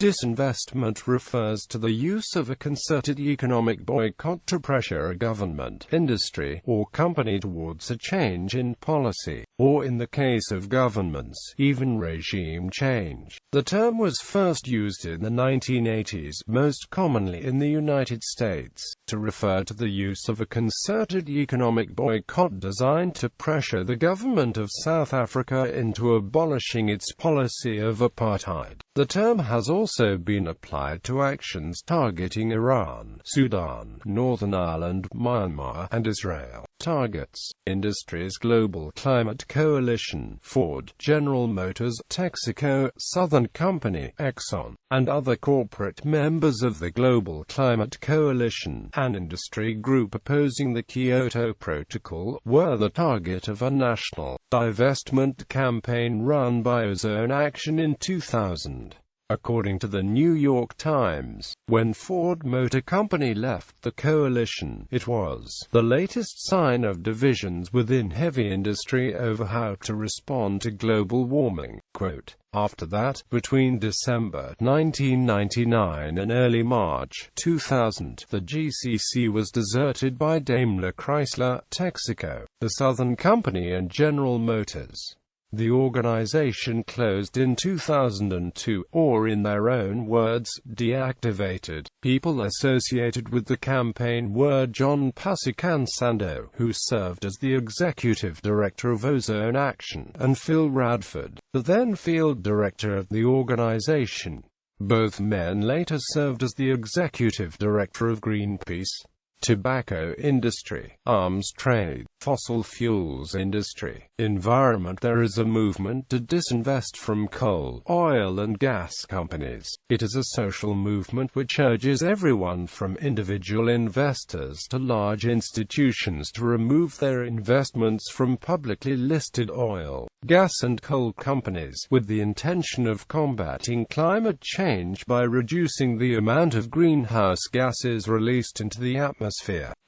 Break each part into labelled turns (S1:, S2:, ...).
S1: Disinvestment refers to the use of a concerted economic boycott to pressure a government, industry, or company towards a change in policy, or in the case of governments, even regime change. The term was first used in the 1980s, most commonly in the United States, to refer to the use of a concerted economic boycott designed to pressure the government of South Africa into abolishing its policy of apartheid. The term has also been applied to actions targeting Iran, Sudan, Northern Ireland, Myanmar, and Israel. Targets: Industries Global Climate Coalition, Ford, General Motors, Texaco, Southern Company, Exxon, and other corporate members of the Global Climate Coalition, an industry group opposing the Kyoto Protocol, were the target of a national divestment campaign run by Ozone Action in 2000. According to the New York Times, when Ford Motor Company left the coalition, it was the latest sign of divisions within heavy industry over how to respond to global warming. Quote, after that, between December 1999 and early March 2000, the GCC was deserted by Daimler Chrysler, Texaco, the Southern Company and General Motors. The organization closed in 2002, or in their own words, deactivated. People associated with the campaign were John Pasikansando, who served as the executive director of Ozone Action, and Phil Radford, the then field director of the organization. Both men later served as the executive director of Greenpeace. Tobacco industry, arms trade, fossil fuels industry, environment. There is a movement to disinvest from coal, oil and gas companies. It is a social movement which urges everyone from individual investors to large institutions to remove their investments from publicly listed oil, gas and coal companies, with the intention of combating climate change by reducing the amount of greenhouse gases released into the atmosphere,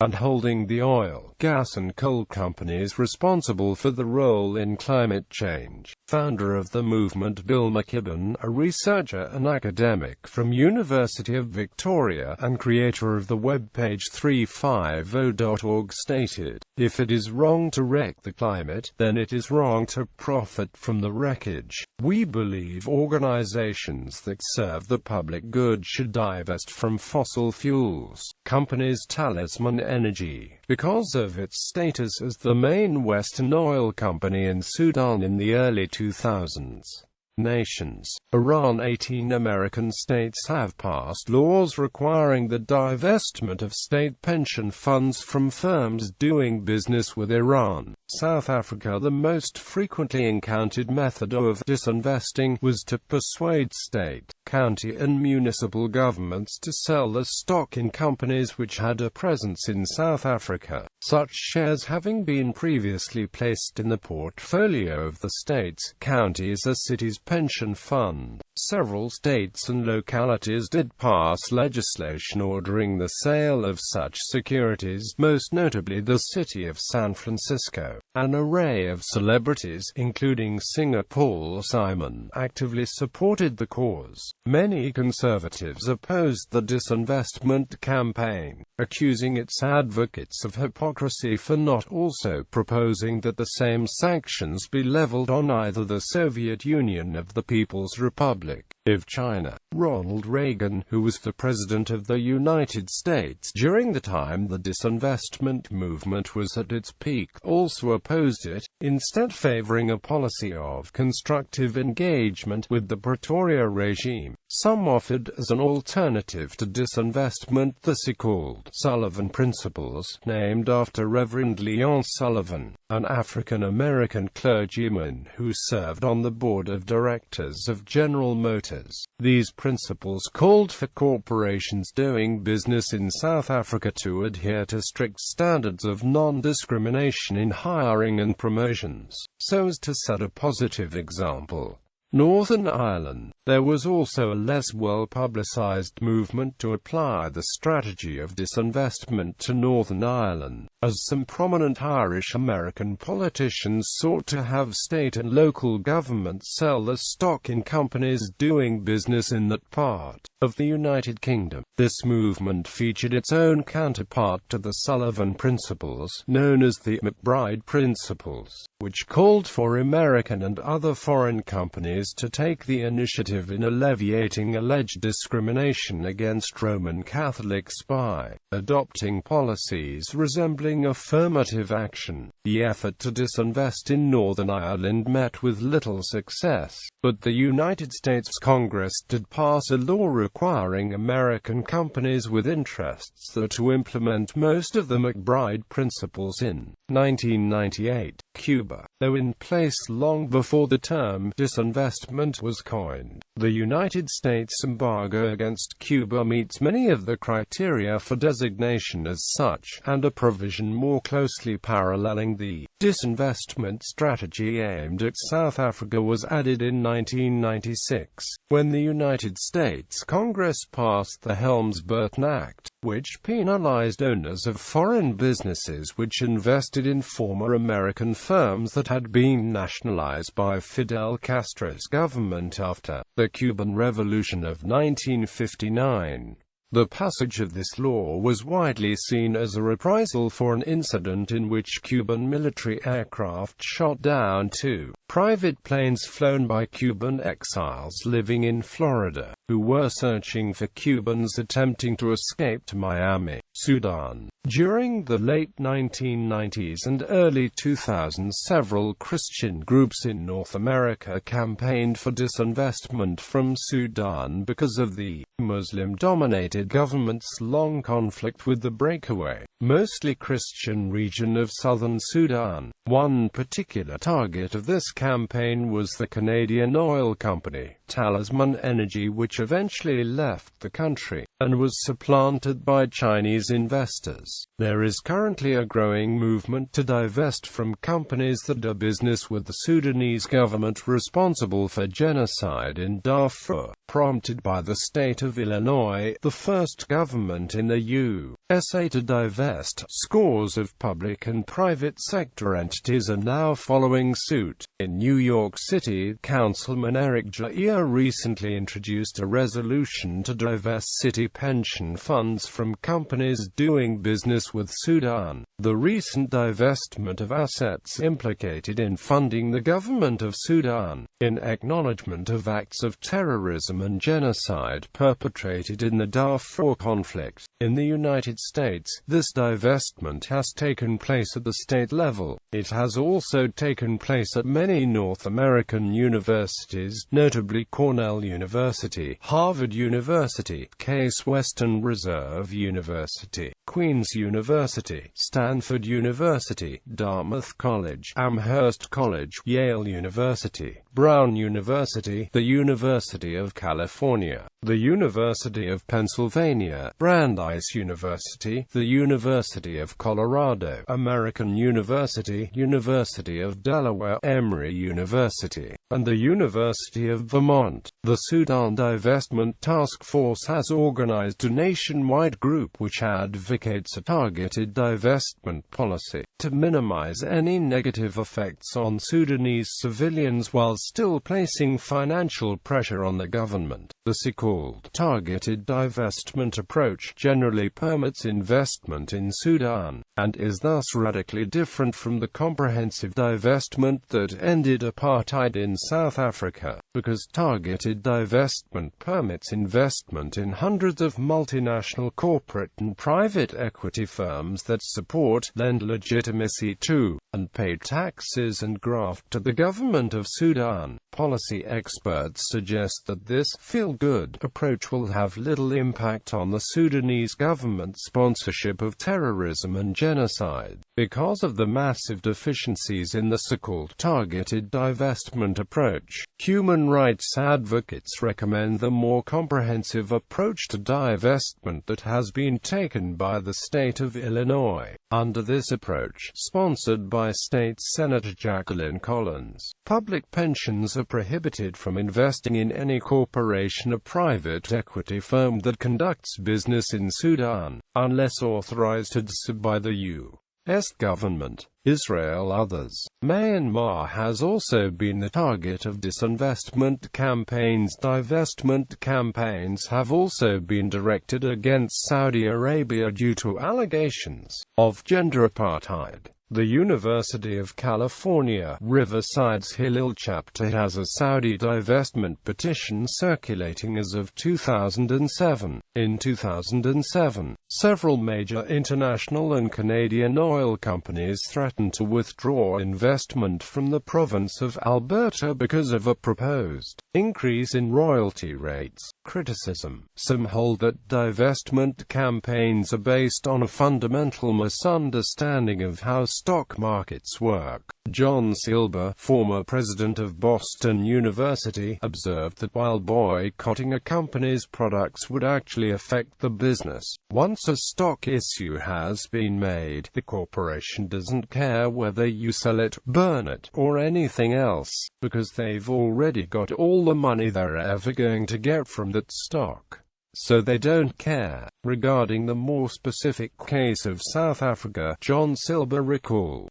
S1: and holding the oil, gas and coal companies responsible for the role in climate change. Founder of the movement Bill McKibben, a researcher and academic from University of Victoria and creator of the webpage 350.org, stated, "If it is wrong to wreck the climate, then it is wrong to profit from the wreckage. We believe organizations that serve the public good should divest from fossil fuels." Company's Talisman Energy, because of its status as the main Western oil company in Sudan in the early 2000s. Nations. Iran. 18 American states have passed laws requiring the divestment of state pension funds from firms doing business with Iran. South Africa. The most frequently encountered method of disinvesting was to persuade state, county and municipal governments to sell the stock in companies which had a presence in South Africa, such shares having been previously placed in the portfolio of the state's, counties or city's pension fund. Several states and localities did pass legislation ordering the sale of such securities, most notably the city of San Francisco. An array of celebrities, including singer Paul Simon, actively supported the cause. Many conservatives opposed the disinvestment campaign, accusing its advocates of hypocrisy for not also proposing that the same sanctions be leveled on either the Soviet Union of the People's Republic of China. Ronald Reagan, who was the President of the United States during the time the disinvestment movement was at its peak, also opposed it, instead favoring a policy of constructive engagement with the Pretoria regime. Some offered as an alternative to disinvestment the so-called Sullivan Principles, named after Reverend Leon Sullivan, an African-American clergyman who served on the board of directors of General Motors. These principles called for corporations doing business in South Africa to adhere to strict standards of non-discrimination in hiring and promotions, so as to set a positive example. Northern Ireland. There was also a less well-publicized movement to apply the strategy of disinvestment to Northern Ireland, as some prominent Irish-American politicians sought to have state and local governments sell their stock in companies doing business in that part of the United Kingdom. This movement featured its own counterpart to the Sullivan Principles, known as the McBride Principles, which called for American and other foreign companies to take the initiative in alleviating alleged discrimination against Roman Catholics by adopting policies resembling affirmative action. The effort to disinvest in Northern Ireland met with little success, but the United States Congress did pass a law requiring American companies with interests there to implement most of the McBride Principles in 1998. Cuba, though in place long before the term disinvestment was coined, the United States embargo against Cuba meets many of the criteria for designation as such, and a provision more closely paralleling the disinvestment strategy aimed at South Africa was added in 1996, when the United States Congress passed the Helms-Burton Act, which penalized owners of foreign businesses which invested in former American firms that had been nationalized by Fidel Castro's government after the Cuban Revolution of 1959. The passage of this law was widely seen as a reprisal for an incident in which Cuban military aircraft shot down two private planes flown by Cuban exiles living in Florida, who were searching for Cubans attempting to escape to Miami, Sudan. During the late 1990s and early 2000s, several Christian groups in North America campaigned for disinvestment from Sudan because of the Muslim-dominated government's long conflict with the breakaway, mostly Christian region of southern Sudan. One particular target of this campaign was the Canadian oil company, Talisman Energy, which eventually left the country and was supplanted by Chinese investors. There is currently a growing movement to divest from companies that do business with the Sudanese government responsible for genocide in Darfur, prompted by the state of Illinois, the first government in the USA to divest. Scores of public and private sector entities are now following suit. In New York City, Councilman Eric Jair recently introduced a resolution to divest city pension funds from companies doing business with Sudan. The recent divestment of assets implicated in funding the government of Sudan, in acknowledgement of acts of terrorism and genocide perpetrated in the Darfur conflict. In the United States, this divestment has taken place at the state level. It has also taken place at many North American universities, notably Cornell University, Harvard University, Case Western Reserve University, Queen's University, Stanford University, Dartmouth College, Amherst College, Yale University, Brown University, the University of California, the University of Pennsylvania, Brandeis University, the University of Colorado, American University, University of Delaware, Emory University, and the University of Vermont. The Sudan Divestment Task Force has organized a nationwide group which advocates a targeted divestment policy to minimize any negative effects on Sudanese civilians while still placing financial pressure on the government. The so-called targeted divestment approach generally permits investment in Sudan, and is thus radically different from the comprehensive divestment that ended apartheid in South Africa, because targeted divestment permits investment in hundreds of multinational corporate and private equity firms that support, lend legitimacy to, and pay taxes and graft to the government of Sudan. Policy experts suggest that this feel-good approach will have little impact on the Sudanese government's sponsorship of terrorism and genocide, because of the massive deficiencies in the so-called targeted divestment approach. Human rights advocates recommend the more comprehensive approach to divestment that has been taken by the state of Illinois. Under this approach, sponsored by State Senator Jacqueline Collins, public pensions are prohibited from investing in any corporation or private equity firm that conducts business in Sudan, unless authorized to do so by the U.S. government, Israel, others. Myanmar has also been the target of disinvestment campaigns. Divestment campaigns have also been directed against Saudi Arabia due to allegations of gender apartheid. The University of California, Riverside's Untitled Chapter has a Saudi divestment petition circulating as of 2007. In 2007, several major international and Canadian oil companies threatened to withdraw investment from the province of Alberta because of a proposed increase in royalty rates. Criticism. Some hold that divestment campaigns are based on a fundamental misunderstanding of how stock markets work. John Silber, former president of Boston University, observed that while boycotting a company's products would actually affect the business, once a stock issue has been made, the corporation doesn't care whether you sell it, burn it, or anything else, because they've already got all the money they're ever going to get from that stock. So they don't care. Regarding the more specific case of South Africa, John Silber recalled,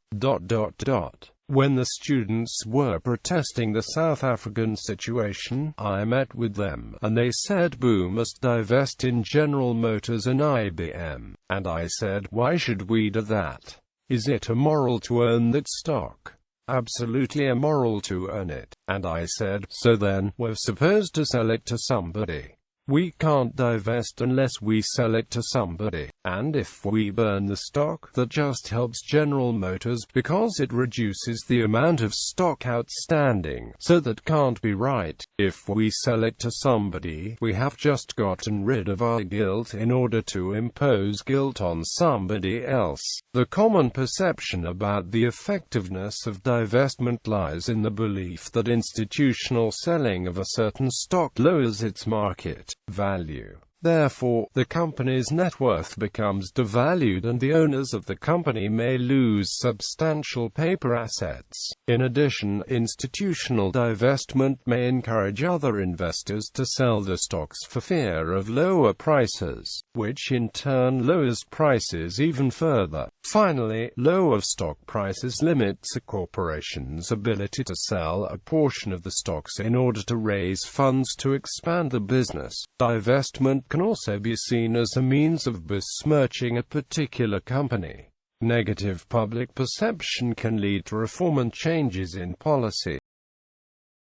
S1: when the students were protesting the South African situation, I met with them, and they said Boo must divest in General Motors and IBM. And I said, why should we do that? Is it immoral to own that stock? Absolutely immoral to own it. And I said, so then, we're supposed to sell it to somebody. We can't divest unless we sell it to somebody. And if we burn the stock, that just helps General Motors because it reduces the amount of stock outstanding. So that can't be right. If we sell it to somebody, we have just gotten rid of our guilt in order to impose guilt on somebody else. The common perception about the effectiveness of divestment lies in the belief that institutional selling of a certain stock lowers its market value. Therefore, the company's net worth becomes devalued and the owners of the company may lose substantial paper assets. In addition, institutional divestment may encourage other investors to sell the stocks for fear of lower prices, which in turn lowers prices even further. Finally, lower stock prices limits a corporation's ability to sell a portion of the stocks in order to raise funds to expand the business. Divestment can also be seen as a means of besmirching a particular company. Negative public perception can lead to reform and changes in policy.